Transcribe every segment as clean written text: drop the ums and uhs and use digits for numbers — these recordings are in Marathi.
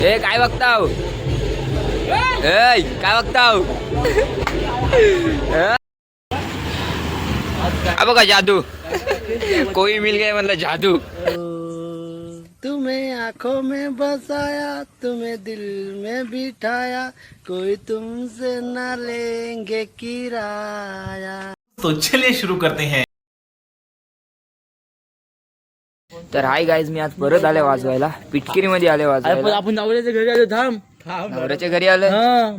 ए काय बघताव? ए काय बघताव? अब का जादू कोई मिल गया मतलब जादू। तुम्हें आंखों में बसाया, तुम्हें दिल में बिठाया, कोई तुमसे न लेंगे किराया। तो चलिए शुरू करते हैं। तर हाय गाईज, मी आज परत आले वाजवायला, पिटकिरी मध्ये आले वाजवायला. आपण नवऱ्याच्या घरी आलो. थांब नवऱ्याच्या घरी आले.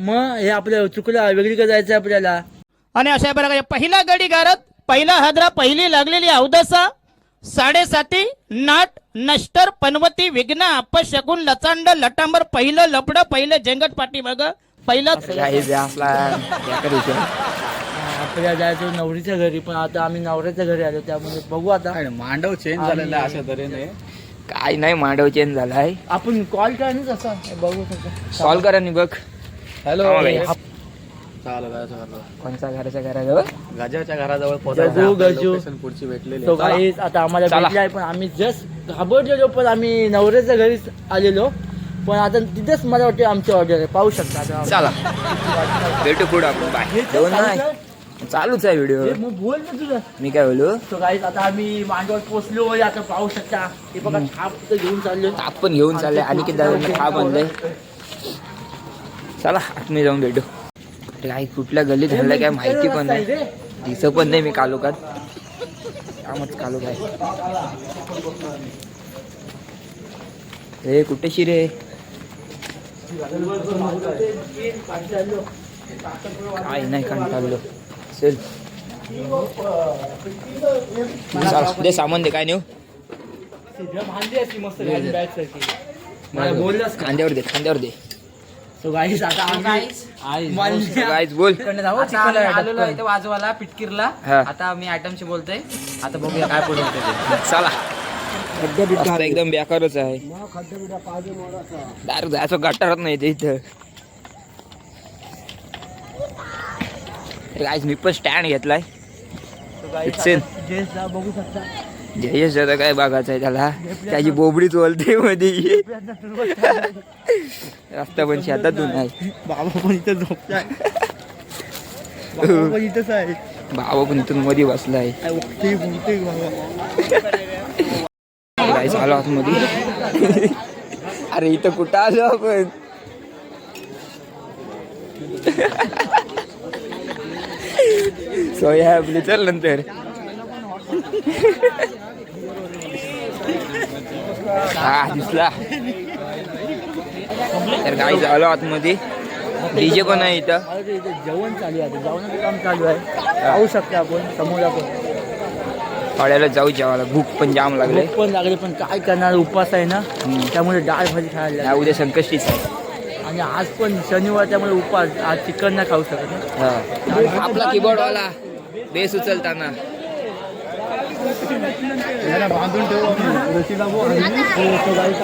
मग हे आपल्या चुकलं, वेगळीकडे जायचं आपल्याला. आणि अशा प्रकारे पहिला गडी गारत, पहिला हादरा, पहिली लागलेली अवदसा, 7.5 नाट नष्टर पनवती विघ्न अपशगुन लचांड लटांबर, पहिलं लपड, पहिलं झेंगट पाठी बघ, पहिलं आपल्याला जायचं नवरीच्या घरी, पण आता आम्ही नवऱ्याच्या घरी आलो, त्यामुळे बघू आता. मांडव चेंज झालेला आहे अशा तऱ्हेने. काय नाही, मांडव चेंज झालाय. आपण कॉल करा ना, तसं बघू कॉल करा नि बघ. हॅलो, कोणत्या घराच्या घराजवळ? गजाच्या घराजवळ पुढची भेटलेली. तो गाईस आता आम्हाला भेटली आहे, पण आम्ही जस्ट घाबरलेलो, पण आम्ही नवऱ्याच्या घरीच आलेलो, पण आता तिथेच मला वाटतं आमची ऑर्डर आहे, पाहू शकता आता. चला भेटू पुढे आपण. बाय. दोन नाही, चालूच आहे व्हिडिओ. मग बोल ना तुझं. मी काय बोलू? तो गाईस आता आम्ही मांडवर पोहोचलो, आता पाहू शकता. हे बघा थाप घेऊन चाललो, ताप पण घेऊन चालले आणि किती दादा थाप आणलंय. चला आतमध्ये जाऊन भेटू. काय कुठल्या गल्लीत झालं काय माहिती पण नाही, दिसत पण नाही. मी कालोखात कामच कालो काय. हे कुठे शिरे? काय नाही कंटाळलो. चल दे सामान, दे काय नेऊ. खांद्यावर दे, खांद्यावर दे. सो गाईस आता गाईज बोल. आलेलो इथे वाजवाला पिटकीरला. आता मी आयटमशी बोलतोय, आता बघूया काय पुढे होतं. चला रस्ता एकदम बेकारच आहे. दारू जायचं गटारच नाही ते इथं. गाईज मी पण स्टँड घेतलाय. बघू शकता. जयेश आता काय बघायचं आहे त्याला, त्याची बोबडी चोलते मध्ये. रस्ता पण शेतातून आहे. बाबा पण इथं झोपताय. बाबा पण इथंच आहे. भावा पण इथून मध्ये बसलाय. काय झालं आतमध्ये? अरे इथं कुठं आलो आपण? सोय आहे आपली, चल नंतर. हा दिसला. तर काय झालं आतमध्ये, डीजे पण आहे इथं. जेवण चालू आहे, जेवणाचं काम चालू आहे, पाहू शकता आपण समोर. आपण पाड्याला जाऊ जेवायला, भूक पण जाम लागले. पण लागले, पण काय करणार, उपवास आहे ना, त्यामुळे डाळ भाजी खायला. उद्या संकष्टीच आहे आणि आज पण शनिवार, त्यामुळे उपवास. आज चिकन नाही खाऊ शकत ना. आपला कीबोर्ड वाला बेस उचलताना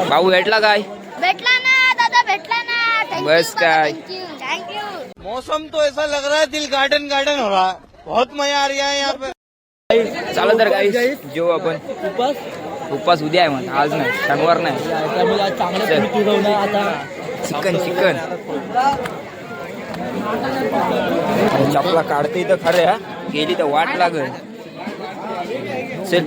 भाऊ भेटला काय? भेटला ना दादा, भेटला ना. बस काय. थँक्यू. मौसम तो ऐसा लग रहा है दिल गार्डन गार्डन हो रहा है. बहुत मजा आ रहा है यहाँ पे. चालू तर काय जेव आपण. उपवास उद्या आहे म्हणा, आज नाही, शनिवार नाही. त्यामुळे आज चांगलं फिरवणार. आता चिकन चिकन चपला काढते तर खरं हा, गेली तर वाट लागल. चल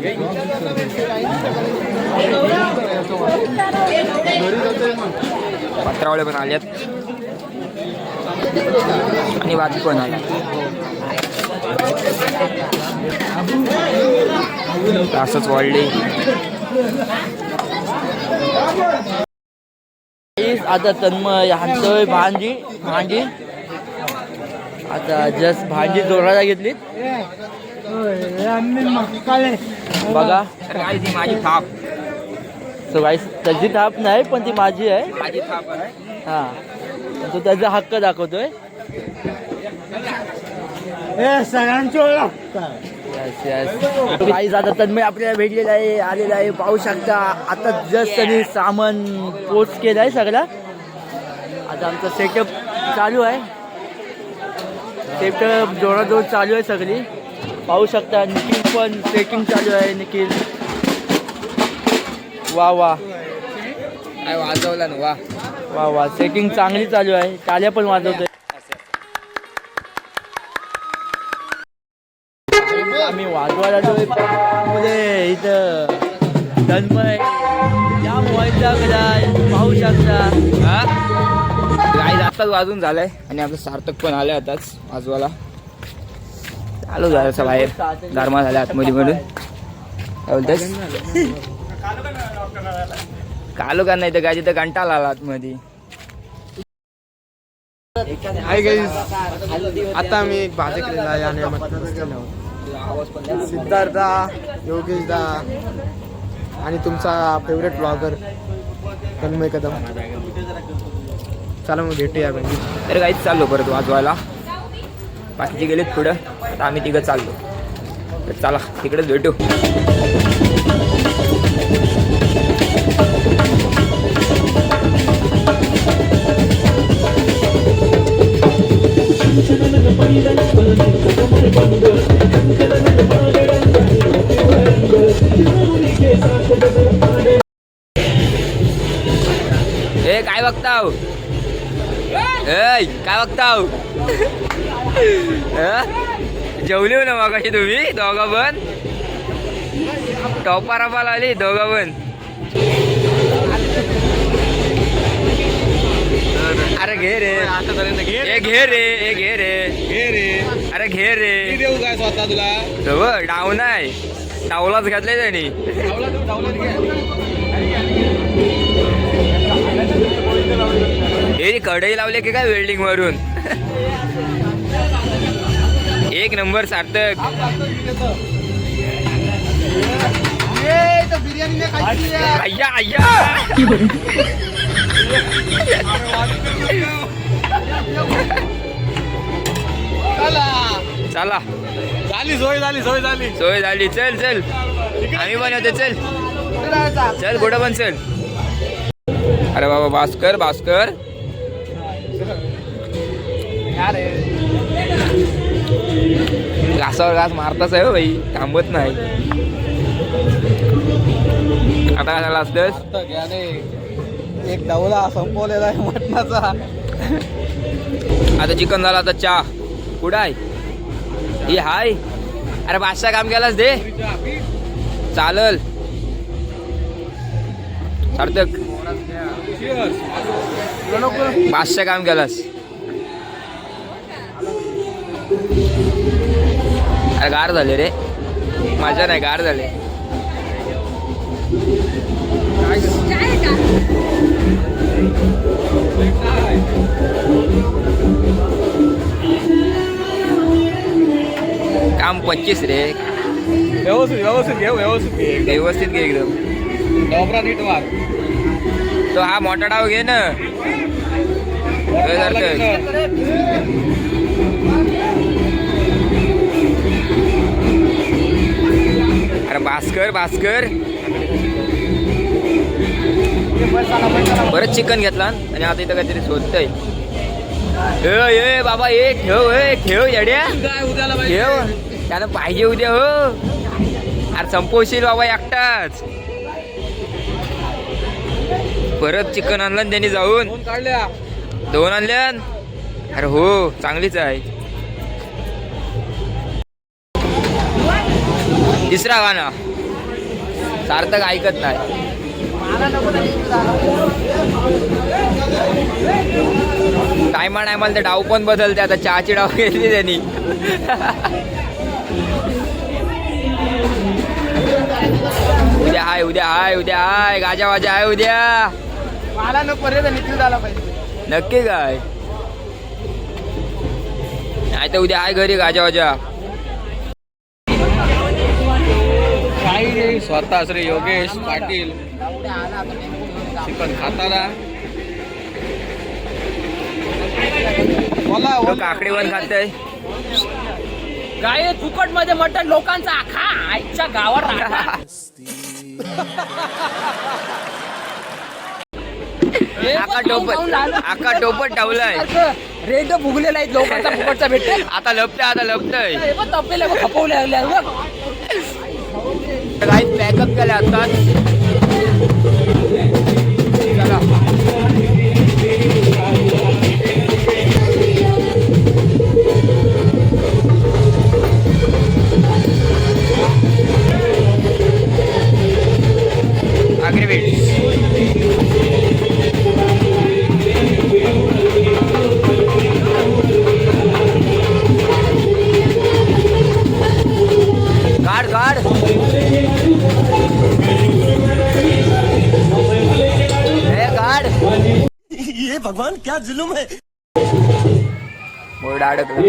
पत्रावळे पण आल्यात आणि वाजी पण आल्या. असंच वाढले. आता तन्मय हाणतोय भांडी. आता जस्ट भांडी जोराला घेतली बघा. ती माझी थाप. सो गाईस त्याची थाप नाही, पण ती माझी आहे. माझी थाप आहे. हा, तो त्याचा हक्क दाखवतोय. गाईस आता तन्मय आपल्याला भेटलेला आहे, आलेला आहे, पाहू शकता. आता जस्ट त्यांनी सामान पोस्ट केलं आहे सगळा. आता आमचा सेटअप चालू आहे, सेटअप जोराजोर चालू आहे सगळी. पाहू शकता. निखिल पण सेटिंग चालू आहे. निखिल वा वा वाजवला ना वा. वा वा सेटिंग चांगली चालू आहे. टाळ्या पण वाजवतोय. आम्ही वाजवायला आलोय मुले इथं तन्मय या मोबाईलचा पाहू शकता. गाईज आत्ताच वाजून झालाय आणि आपलं सार्थक पण आलं आताच वाजवायला. आलो जरासा बाहेर गरमा झाल्या आतमध्ये म्हणून. काय बोलतेस? कालो का नाही तर काय तिथं कंटाळा आला आतमध्ये. हाय गाईज, आता आम्ही भाजी केलेला आहे आणि मटणाचं केलं होतं. सिद्धार्था, योगेशदा आणि तुमचा फेवरेट ब्लॉगर तन्मय कदम. चला मग भेटूया म्हणजे. तर काहीच चाललो परत वाजवायला. बाकीचे गेलेत पुढं, आता आम्ही तिघं चाललो. तर चला तिकडेच भेटू. ए काय बघताव? काय बघताव? जेवली ना मग अशी तुम्ही दोघं पण टॉपा रपाला आली दोघं पण. अरे घे रे, ए घे रे, ए घे रे, अरे घे रे. देऊ काय स्वतः तुला? डाव नाही, डावलाच घातलाय त्यांनी. हे कढई लावले की काय वेल्डिंग वरून. एक नंबर सार्थक. अय्या अय्या. चला झाली सोय झाली, सोय झाली. सोय झाली. चल चल आम्ही पण येतो. चल चल कुठं पण चल. अरे बाबा भास्कर भास्कर घासावर घास मारताच आहे हो भाई, थांबत नाही. आता काय झालं असतंच. एक डावला संपवलेला आहे मटणाचा. आता चिकन झालं. आता चहा कुठं आहे? ही हाय. अरे बादशाह काम केलास दे चालल. सार्थक बादशाह काम केलास. अरे गार झाले रे, माझ्या नाही गार झाले. काम 25 रे. व्यवस्थित व्यवस्थित घे, व्यवस्थित घे, व्यवस्थित घे एकदम. डोबरा नीट मार. तो हा मोठा डाव घे ना. अरे भास्कर भास्कर बरंच चिकन घेतला आणि आता इथं काहीतरी शोधतंय. ए बाबा ए ठेव येड्या ठेव. त्यानं पाहिजे उद्या हो. अरे संपवशील बाबा एकटाच. परत चिकन आणलं त्यांनी जाऊन. दोन आणल्या. अरे हो चांगलीच आहे. तिसरा गाणं सार्थक ऐकत नाही. टायमा टायमाला ते डाव पण बदलते. आता चहाची डाव घेतली त्यांनी. उद्या हाय, उद्या हाय, उद्या हाय. गाजा वाजा आहे उद्या. मला नको रे, निखिल झाला पाहिजे. नक्की काय नाही तर उद्या आहे घरी गाजा वाजा. स्वतः श्री योगेश पाटील चिकन खाताना तो काकडी पण खातय. गाय फुकट मध्ये मटण लोकांचा आखा आईच्या गावात राहतात. आका टोपट टावलाय. रेट फुगलेला आहे लोकांचा फुकटचा भेटेल. आता लपतय. तपेले खपवले लागल्या. काही पॅकअप केलं आता. चला ये भगवान क्या जुल्म है. बोर्ड अडकला.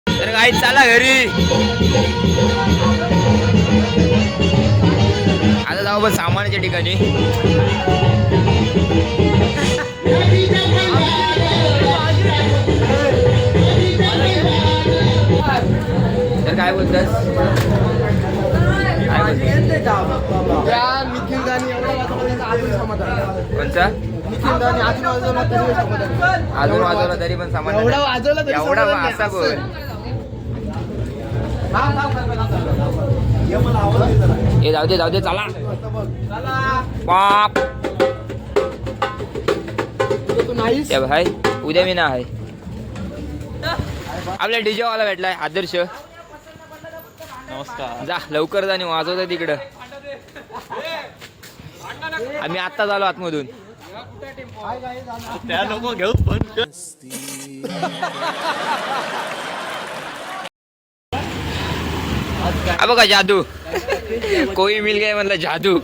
तर काय चला घरी. आता जाऊ बस सामानाच्या ठिकाणी. तर काय बोलतस? काय बोलतोस? त्या निखिल दानी एवढा वाजवला अजून समाधान. कोणचा? निखिल दानी अजून वाजवला तरी समाधान. अजून वाजवला तरी पण सामान एवढा वाजवला तरी एवढा समाधान नाही. असा बोल. हे जाऊ दे चला. बाप तू नाहीस. ए भाई उद्या मी ना आहे. आपल्या डीजे वाला भेटलाय आदर्श. नमस्कार. जा लवकर जा आणि वाजवता तिकडं. आम्ही आत्ताच आलो आतमधून. त्या नको घेऊ पण. अब बघा जादू. कोई मिल गया मतलब जादू.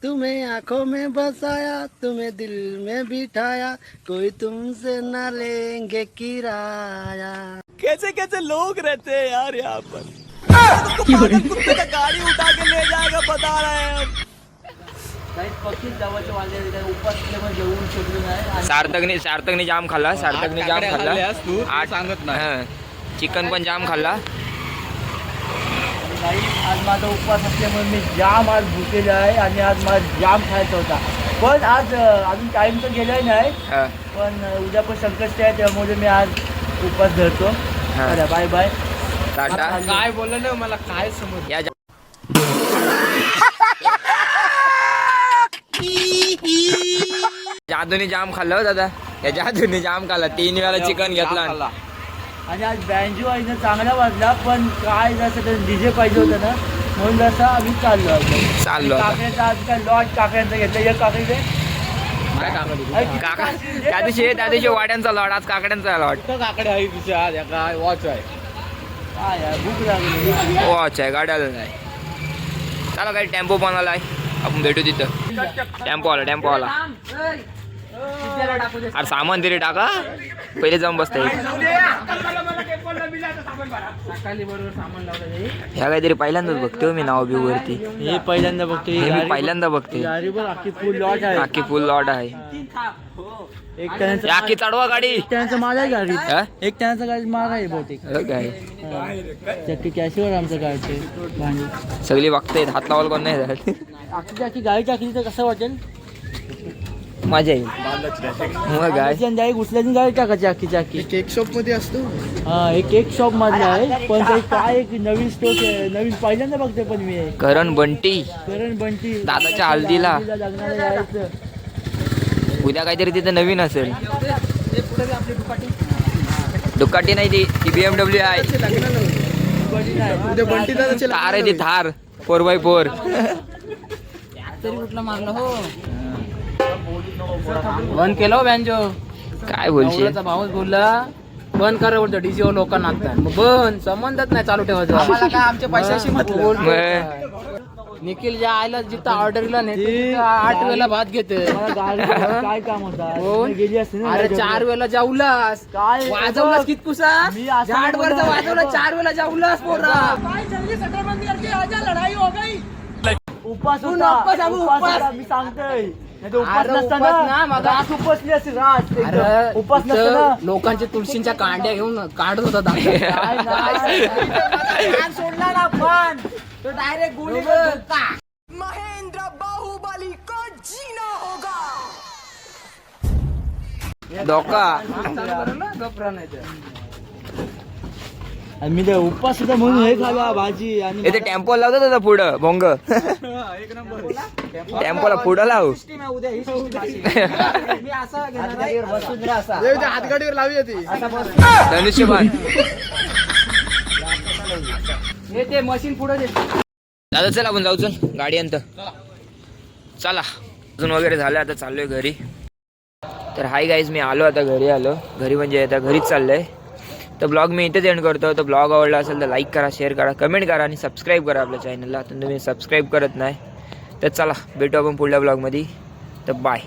तुम्हें आंखों में बसाया, तुम्हें दिल में बिठाया, कोई तुमसे न लेंगे किराया. कैसे कैसे लोग रहते हैं यार यहाँ पर. कुत्ते का गाड़ी उठा के ले जाएगा बता रहे हैं हम. सार्थकने जाम खाल्ला. सांगत नाही. चिकन पण जाम खाल्ला. आज माझा उपवास असल्यामुळे मी जाम आज भुकेला आहे आणि आज मला जाम खायचा होता. पण आज अजून टाइम तर गेलाय नाही. पण उद्या पण संकष्टी आहे त्यामुळे मी आज उपवास धरतो. Bye bye. टाटा. काय बोललं ना मला काय समज. या जादूने जाम खाल्लं हो दादा. या जादूने जाम खाल्ला. 3 वेळा चिकन घेतला. आणि आज बँजो आईनं चांगला वाजला पण काय जसं डीजे पाहिजे होतं ना म्हणून जसं आम्ही चाललो आता. काकड्याचा आज काय लॉट काकड्यांचा घेतलं. एक काकडे काका त्या दिवशी वाड्यांचा लॉट. आज काकड्यांचा लॉट. काकडे आहे तुझ्या काय वॉच आहे. काय भूक लागली. वॉच आहे गाड्याला नाही. चला काही टेम्पो पण आलाय. आपण भेटू तिथं. टेम्पो आला. अरे सामान तरी टाका. पहिले जाऊन बसता येईल. ह्या काहीतरी पहिल्यांदाच बघतोय मी नाव बिव वरती. हे पहिल्यांदा बघतोय. मी पहिल्यांदा बघते. गाडी पण अख्खी फुल लॉट आहे. अख्खी फुल लॉट आहे. एक टनाचं अख्खी चढवा गाडी. एक टनाचं माल आहे गाडी. हा? एक टनाचं गाडी माल आहे बहुतेक. काय चक्की कॅशीवर आमचं काढते भांडी. सगळी बघतायत. हात लावायला कोण नाही झालं. अख्खी गाडी टाकली तर कसं वाटेल. मजा येईल. मग काय गाडी घुसल्याची गाडी टाकायची अख्खी. केक शॉप मध्ये असतो. हा एक केक शॉप मधला आहे पण ते काय एक नवीन स्टोक आहे. नवीन पहिल्यांदा बघते पण मी. करण बंटी करण बंटी दादाच्या हल्दीला. लग्नाला यायचं. उद्या काहीतरी तिथं नवीन असेल. दुकाटी नाही ती BMW आहे. उद्या बंटी दादाचे थार आहे ती थार 4x4. तरी कुठला मारला हो. बंद केलं बँजो. काय बोलशील. भाऊच बोलला बंद करा बोलतो. डीजे लोकांना आता मग बंद संबंधच नाही चालू ठेवायचं. आम्हाला काय आमच्या पैशाशी मतलब. निखिल ज्या आयला जिथं ऑर्डरला नाही 8 वेळेला भात घेते. काय काम होता गेली असते ना. अरे 4 वेळेला जाऊलास. काय वाजवलास किती कुसा. मी असं झाड वरचा बोललो. वाजवला 4 वेळेला जाऊलास पोरा. उपास तू होता. नको सांगू, उपास उपास. होता, मी सांगतोय. नाही तर उपास अरे उपास ना, नसताना मग रात उपसली असते रात एकदम. अरे उपास इथं नसताना लोकांच्या तुळशींच्या कांड्या घेऊन काढत होता दादा. काय नाही. कान सोडला ना पण तो डायरेक्ट गोळी होता. धोका. आणि मी ते उपास होता म्हणून हे खाला भाजी. आणि इथे टेम्पो लावतो दादा पुढं भोंग. टेम्पोला पुढं लाव. हातगाडीवर लावी ती. धनुष्यबाण. ते मशीन पुढे दादा चल आपण जाऊ. चल गाडी अंत. चला अजून वगैरे झालं. आता चाललोय घरी. तर हाय गाईज मी आलो आता घरी. घरी म्हणजे आता घरीच चाललंय. तर ब्लॉग मी इथेच एंड करतो. तर ब्लॉग आवडला असेल तर लाईक करा, शेअर करा, कमेंट करा आणि सबस्क्राईब करा आपल्या चॅनलला. आता तुम्ही सबस्क्राईब करत नाही तर चला भेटू आपण पुढल्या ब्लॉगमध्ये. तर बाय.